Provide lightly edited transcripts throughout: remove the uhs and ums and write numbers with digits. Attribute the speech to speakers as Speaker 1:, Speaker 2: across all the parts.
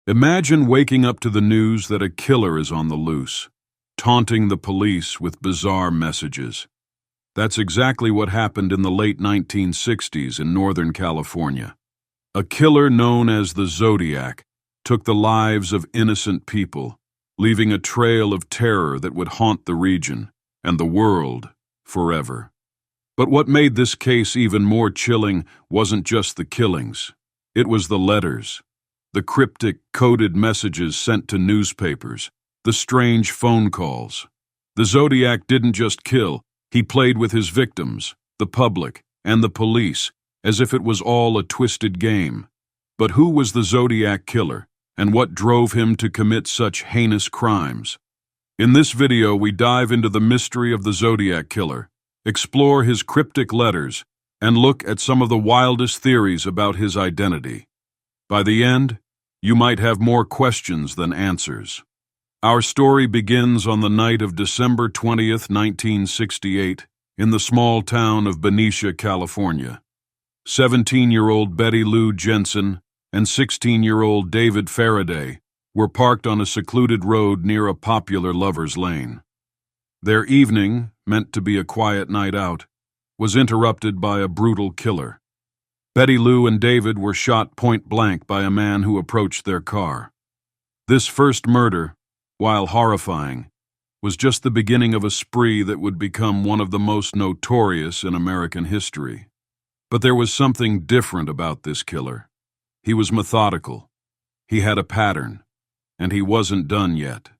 Speaker 1: Imagine waking up to the news that a killer is on the loose, taunting the police with bizarre messages. That's exactly what happened in the late 1960s in Northern California. A killer known as the Zodiac took the lives of innocent people, leaving a trail of terror that would haunt the region and the world forever. But what made this case even more chilling wasn't just the killings. It was the letters, the cryptic, coded messages sent to newspapers, the strange phone calls. The Zodiac didn't just kill, he played with his victims, the public, and the police, as if it was all a twisted game. But who was the Zodiac Killer, and what drove him to commit such heinous crimes? In this video, we dive into the mystery of the Zodiac Killer, explore his cryptic letters, and look at some of the wildest theories about his identity. By the end, you might have more questions than answers. Our story begins on the night of December 20th, 1968, in the small town of Benicia, California. 17-year-old Betty Lou Jensen and 16-year-old David Faraday were parked on a secluded road near a popular lover's lane. Their evening, meant to be a quiet night out, was interrupted by a brutal killer. Betty Lou and David were shot point blank by a man who approached their car. This first murder, while horrifying, was just the beginning of a spree that would become one of the most notorious in American history. But there was something different about this killer. He was methodical. He had a pattern, and he wasn't done yet.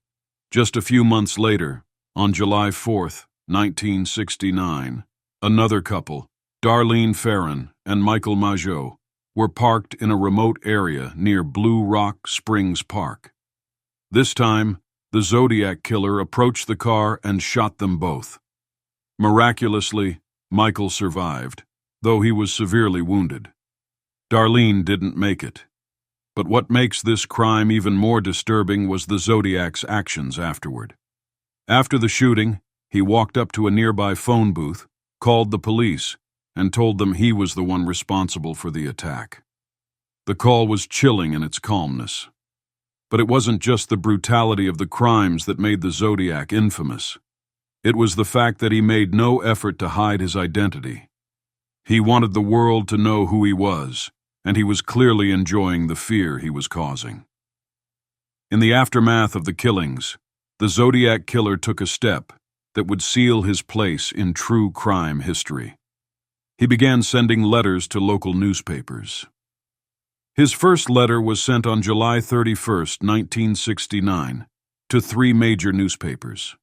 Speaker 1: Just a few months later, on July 4th, 1969, another couple, Darlene Ferrin and Michael Mageau, were parked in a remote area near Blue Rock Springs Park. This time, the Zodiac Killer approached the car and shot them both. Miraculously, Michael survived, though he was severely wounded. Darlene didn't make it. But what makes this crime even more disturbing was the Zodiac's actions afterward. After the shooting, he walked up to a nearby phone booth, called the police, and told them he was the one responsible for the attack. The call was chilling in its calmness. But it wasn't just the brutality of the crimes that made the Zodiac infamous. It was the fact that he made no effort to hide his identity. He wanted the world to know who he was, and he was clearly enjoying the fear he was causing. In the aftermath of the killings, the Zodiac Killer took a step that would seal his place in true crime history. He began sending letters to local newspapers. His first letter was sent on July 31st, 1969, to 3 major newspapers.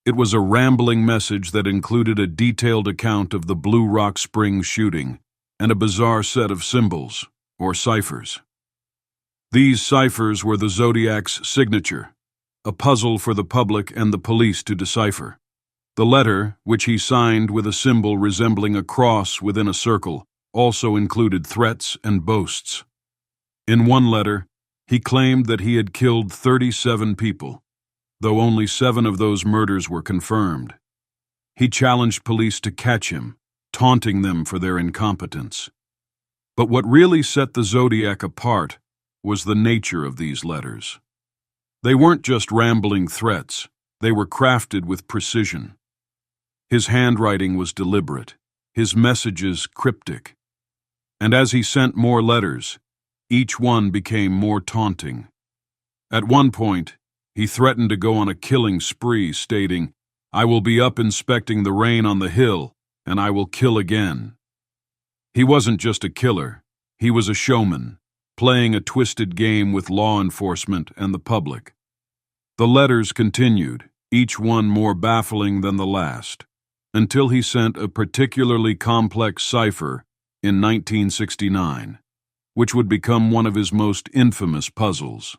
Speaker 1: It was a rambling message that included a detailed account of the Blue Rock Springs shooting and a bizarre set of symbols, or ciphers. These ciphers were the Zodiac's signature, a puzzle for the public and the police to decipher. The letter, which he signed with a symbol resembling a cross within a circle, also included threats and boasts. In one letter, he claimed that he had killed 37 people, though only 7 of those murders were confirmed. He challenged police to catch him, taunting them for their incompetence. But what really set the Zodiac apart was the nature of these letters. They weren't just rambling threats, they were crafted with precision. His handwriting was deliberate, his messages cryptic. And as he sent more letters, each one became more taunting. At one point, he threatened to go on a killing spree, stating, "I will be up inspecting the rain on the hill, and I will kill again." He wasn't just a killer, he was a showman, playing a twisted game with law enforcement and the public. The letters continued, each one more baffling than the last, until he sent a particularly complex cipher in 1969, which would become one of his most infamous puzzles.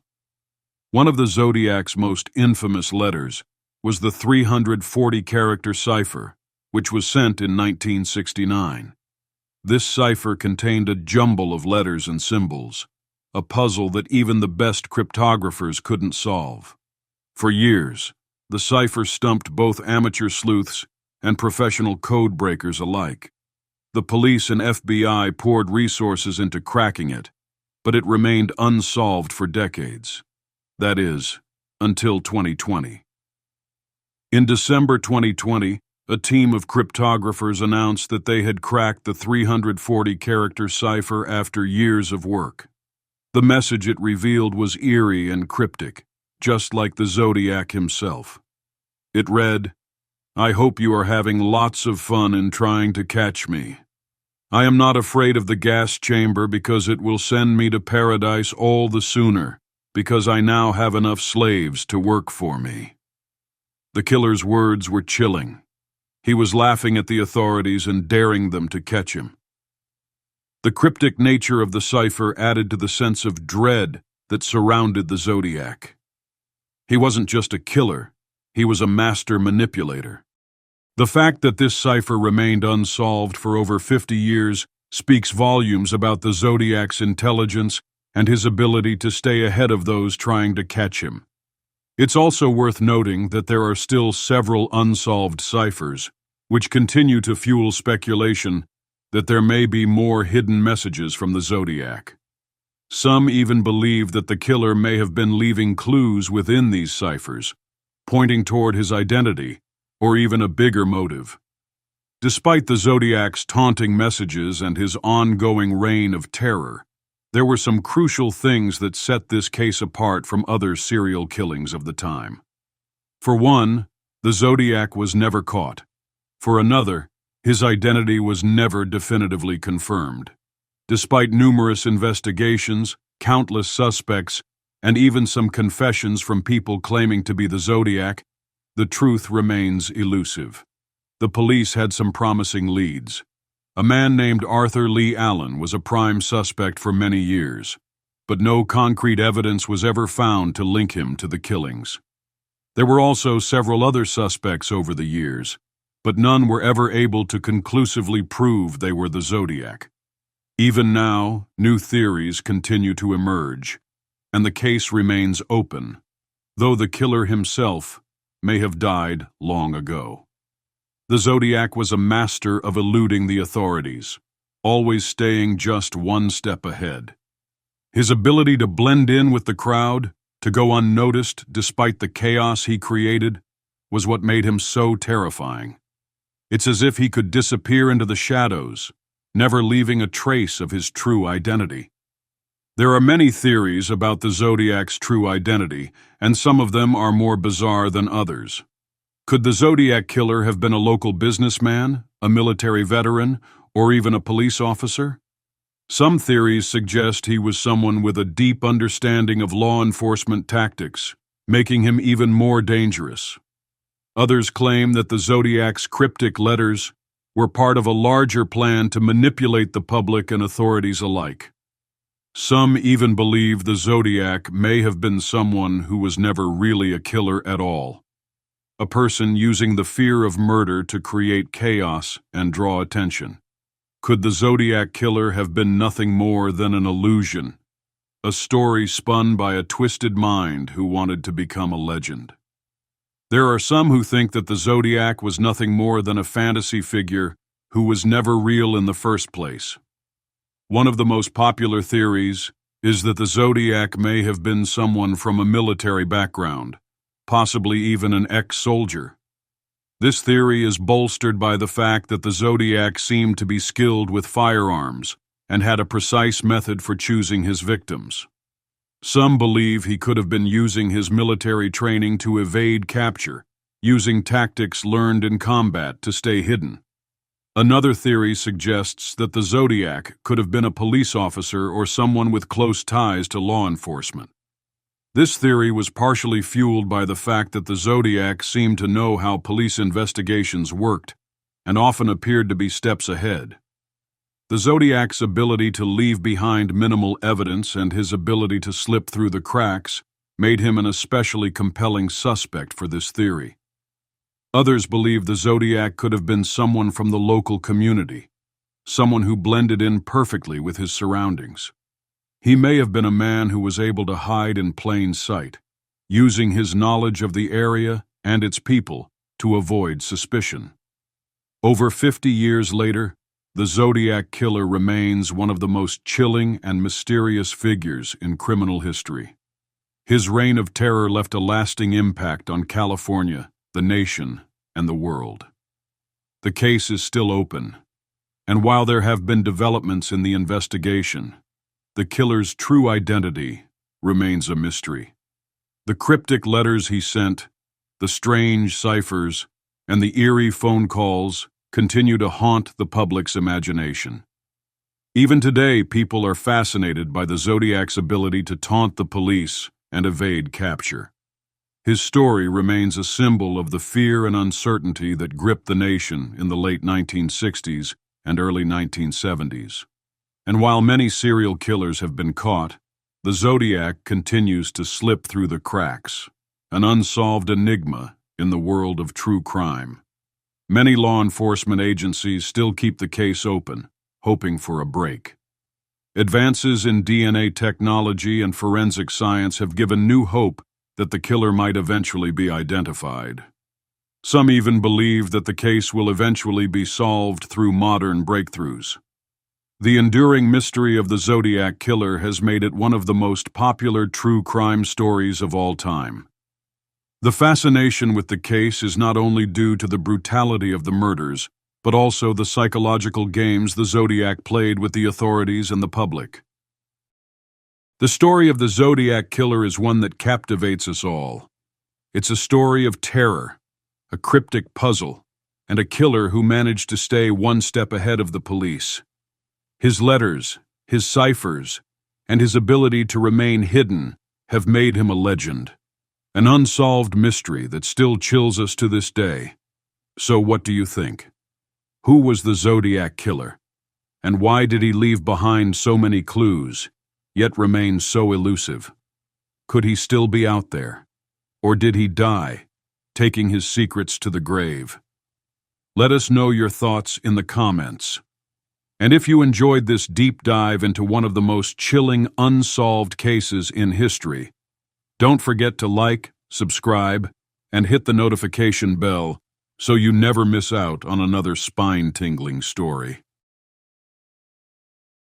Speaker 1: One of the Zodiac's most infamous letters was the 340-character cipher, which was sent in 1969. This cipher contained a jumble of letters and symbols, a puzzle that even the best cryptographers couldn't solve. For years, the cipher stumped both amateur sleuths and professional code breakers alike. The police and FBI poured resources into cracking it, but it remained unsolved for decades. That is, until 2020. In December 2020, a team of cryptographers announced that they had cracked the 340-character cipher after years of work. The message it revealed was eerie and cryptic, just like the Zodiac himself. It read, "I hope you are having lots of fun in trying to catch me. I am not afraid of the gas chamber because it will send me to paradise all the sooner, because I now have enough slaves to work for me." The killer's words were chilling. He was laughing at the authorities and daring them to catch him. The cryptic nature of the cipher added to the sense of dread that surrounded the Zodiac. He wasn't just a killer, he was a master manipulator. The fact that this cipher remained unsolved for over 50 years speaks volumes about the Zodiac's intelligence and his ability to stay ahead of those trying to catch him. It's also worth noting that there are still several unsolved ciphers, which continue to fuel speculation that there may be more hidden messages from the Zodiac. Some even believe that the killer may have been leaving clues within these ciphers, pointing toward his identity or even a bigger motive. Despite the Zodiac's taunting messages and his ongoing reign of terror, there were some crucial things that set this case apart from other serial killings of the time. For one, the Zodiac was never caught. For another, his identity was never definitively confirmed. Despite numerous investigations, countless suspects, and even some confessions from people claiming to be the Zodiac, the truth remains elusive. The police had some promising leads. A man named Arthur Leigh Allen was a prime suspect for many years, but no concrete evidence was ever found to link him to the killings. There were also several other suspects over the years, but none were ever able to conclusively prove they were the Zodiac. Even now, new theories continue to emerge, and the case remains open, though the killer himself may have died long ago. The Zodiac was a master of eluding the authorities, always staying just one step ahead. His ability to blend in with the crowd, to go unnoticed despite the chaos he created, was what made him so terrifying. It's as if he could disappear into the shadows, never leaving a trace of his true identity. There are many theories about the Zodiac's true identity, and some of them are more bizarre than others. Could the Zodiac Killer have been a local businessman, a military veteran, or even a police officer? Some theories suggest he was someone with a deep understanding of law enforcement tactics, making him even more dangerous. Others claim that the Zodiac's cryptic letters were part of a larger plan to manipulate the public and authorities alike. Some even believe the Zodiac may have been someone who was never really a killer at all. A person using the fear of murder to create chaos and draw attention. Could the Zodiac Killer have been nothing more than an illusion, a story spun by a twisted mind who wanted to become a legend? There are some who think that the Zodiac was nothing more than a fantasy figure who was never real in the first place. One of the most popular theories is that the Zodiac may have been someone from a military background, possibly even an ex-soldier. This theory is bolstered by the fact that the Zodiac seemed to be skilled with firearms and had a precise method for choosing his victims. Some believe he could have been using his military training to evade capture, using tactics learned in combat to stay hidden. Another theory suggests that the Zodiac could have been a police officer or someone with close ties to law enforcement. This theory was partially fueled by the fact that the Zodiac seemed to know how police investigations worked and often appeared to be steps ahead. The Zodiac's ability to leave behind minimal evidence and his ability to slip through the cracks made him an especially compelling suspect for this theory. Others believe the Zodiac could have been someone from the local community, someone who blended in perfectly with his surroundings. He may have been a man who was able to hide in plain sight, using his knowledge of the area and its people to avoid suspicion. Over 50 years later, the Zodiac Killer remains one of the most chilling and mysterious figures in criminal history. His reign of terror left a lasting impact on California, the nation, and the world. The case is still open, and while there have been developments in the investigation, the killer's true identity remains a mystery. The cryptic letters he sent, the strange ciphers, and the eerie phone calls continue to haunt the public's imagination. Even today, people are fascinated by the Zodiac's ability to taunt the police and evade capture. His story remains a symbol of the fear and uncertainty that gripped the nation in the late 1960s and early 1970s. And while many serial killers have been caught, the Zodiac continues to slip through the cracks, an unsolved enigma in the world of true crime. Many law enforcement agencies still keep the case open, hoping for a break. Advances in DNA technology and forensic science have given new hope that the killer might eventually be identified. Some even believe that the case will eventually be solved through modern breakthroughs. The enduring mystery of the Zodiac Killer has made it one of the most popular true crime stories of all time. The fascination with the case is not only due to the brutality of the murders, but also the psychological games the Zodiac played with the authorities and the public. The story of the Zodiac Killer is one that captivates us all. It's a story of terror, a cryptic puzzle, and a killer who managed to stay one step ahead of the police. His letters, his ciphers, and his ability to remain hidden have made him a legend, an unsolved mystery that still chills us to this day. So what do you think? Who was the Zodiac Killer? And why did he leave behind so many clues, yet remain so elusive? Could he still be out there? Or did he die, taking his secrets to the grave? Let us know your thoughts in the comments. And if you enjoyed this deep dive into one of the most chilling unsolved cases in history, don't forget to like, subscribe, and hit the notification bell so you never miss out on another spine-tingling story.